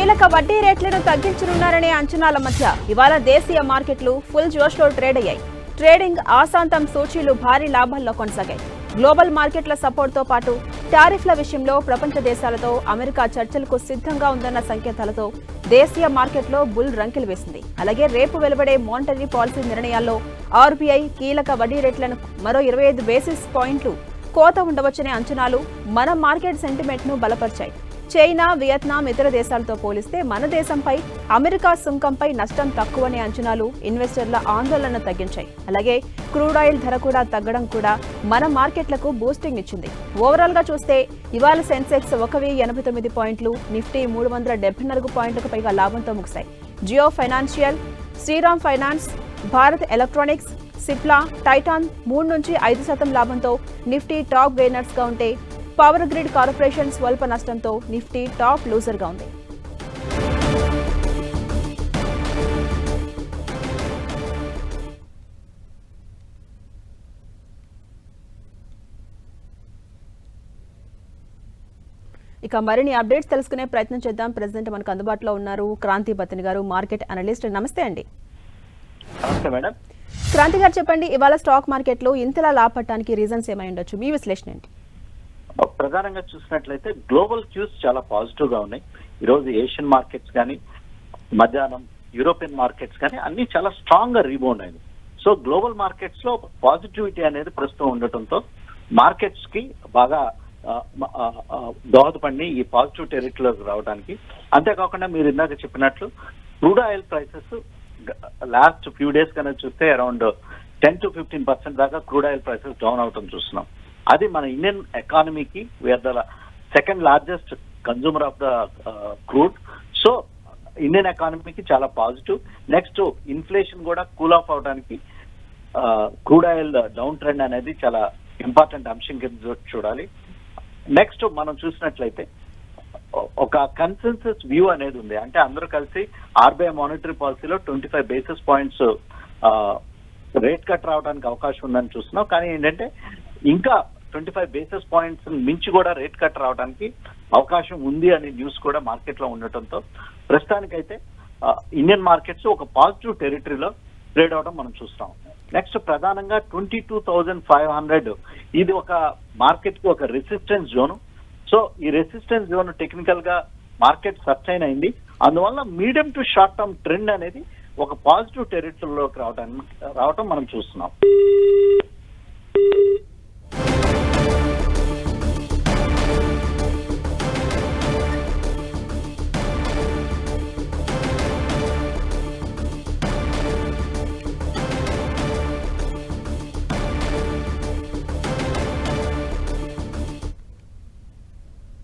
కీలక వడ్డీ రేట్లను తగ్గించనున్నారనే అంచనాల మధ్య ఇవాళ దేశీయ మార్కెట్లు ఫుల్ జోష్లో ట్రేడ్ అయ్యాయి. ట్రేడింగ్ ఆశాంతం సూచీలు భారీ లాభాల్లో కొనసాగాయి. గ్లోబల్ మార్కెట్ల సపోర్ట్తో పాటు టారిఫ్ల విషయంలో ప్రపంచ దేశాలతో అమెరికా చర్చలకు సిద్ధంగా ఉందన్న సంకేతాలతో దేశీయ మార్కెట్లో బుల్ రంకెలు వేసింది. అలాగే రేపు వెలువడే మానిటరీ పాలసీ నిర్ణయాల్లో ఆర్బీఐ కీలక వడ్డీ రేట్లను మరో 25 బేసిస్ పాయింట్లు కోత ఉండవచ్చనే అంచనాలు మన మార్కెట్ సెంటిమెంట్ ను బలపరిచాయి. చైనా, వియత్నాం ఇతర దేశాలతో పోలిస్తే మన దేశంపై అమెరికా సుంకంపై నష్టం తక్కువనే అంచనాలు ఇన్వెస్టర్ల ఆందోళన తగ్గించాయి. అలాగే క్రూడ్ ఆయిల్ ధర కూడా తగ్గడం కూడా మన మార్కెట్లకు బూస్టింగ్ ఇచ్చింది. ఓవరాల్ గా చూస్తే ఇవాళ సెన్సెక్స్ 1089 పాయింట్లు, నిఫ్టీ 374 పాయింట్లకు పైగా లాభంతో ముగిశాయి. Jio Financial, Shriram Finance, Bharat Electronics, Cipla, Titan 3 నుంచి 5% లాభంతో నిఫ్టీ టాప్ గెయినర్స్ గా ఉంటే పవర్ గ్రిడ్ కార్పొరేషన్ స్వల్ప నష్టంతో నిఫ్టీ టాప్ లూజర్ గా ఉంది. ఇక మరిన్ని అప్డేట్స్ తెలుసుకునే ప్రయత్నం చేద్దాం. ప్రెసిడెంట్ మనకు అందుబాటులో ఉన్నారు క్రాంతి బతిని గారు, మార్కెట్ అనలిస్ట్. నమస్తే అండి. నమస్తే మేడం. క్రాంతి గారు చెప్పండి, ఇవాళ స్టాక్ మార్కెట్లో ఇంతలా లాభపడటానికి రీజన్స్ ఏమై ఉండొచ్చు? మీ విశ్లేషణ ఏంటి? ప్రధానంగా చూసినట్లయితే గ్లోబల్ క్యూస్ చాలా పాజిటివ్ గా ఉన్నాయి. ఈరోజు ఏషియన్ మార్కెట్స్ కానీ, మధ్యాహ్నం యూరోపియన్ మార్కెట్స్ కానీ అన్ని చాలా స్ట్రాంగ్ గా రీబౌండ్ అయింది. సో గ్లోబల్ మార్కెట్స్ లో పాజిటివిటీ అనేది ప్రస్తుతం ఉండటంతో మార్కెట్స్ కి బాగా దోహదపడి ఈ పాజిటివ్ టెరిటరీలోకి రావడానికి. అంతేకాకుండా మీరు ఇందాక చెప్పినట్లు crude oil prices last few days కన్నా చూస్తే అరౌండ్ 10 to 15% దాకా క్రూడ్ ఆయిల్ ప్రైసెస్ డౌన్ అవటం చూస్తున్నాం. అది మన ఇండియన్ ఎకానమీకి we are the second largest consumer of the crude. So Indian ఎకానమీకి చాలా పాజిటివ్. నెక్స్ట్ ఇన్ఫ్లేషన్ కూడా కూల్ ఆఫ్ అవడానికి క్రూడ్ ఆయిల్ డౌన్ ట్రెండ్ అనేది చాలా ఇంపార్టెంట్ అంశం కింద చూడాలి. నెక్స్ట్ మనం చూసినట్లయితే ఒక కన్సెన్సస్ వ్యూ అనేది ఉంది. అంటే అందరూ కలిసి ఆర్బీఐ మానిటరీ పాలసీలో 25 బేసిస్ పాయింట్స్ రేట్ కట్ రావడానికి అవకాశం ఉందని చూస్తున్నాం. కానీ ఏంటంటే ఇంకా 25 బేసిస్ పాయింట్స్ మించి కూడా రేట్ కట్ రావడానికి అవకాశం ఉంది అనే న్యూస్ కూడా మార్కెట్ లో ఉండటంతో ప్రస్తుతానికైతే ఇండియన్ మార్కెట్స్ ఒక పాజిటివ్ టెరిటరీలో ట్రేడ్ అవడం మనం చూస్తాం. నెక్స్ట్ ప్రధానంగా 22,500 ఇది ఒక మార్కెట్ కి ఒక రెసిస్టెన్స్ జోన్. సో ఈ రెసిస్టెన్స్ జోన్ టెక్నికల్ గా మార్కెట్ సస్టైన్ అయింది. అందువల్ల medium to short term trend అనేది ఒక పాజిటివ్ టెరిటరీలోకి రావటం మనం చూస్తున్నాం.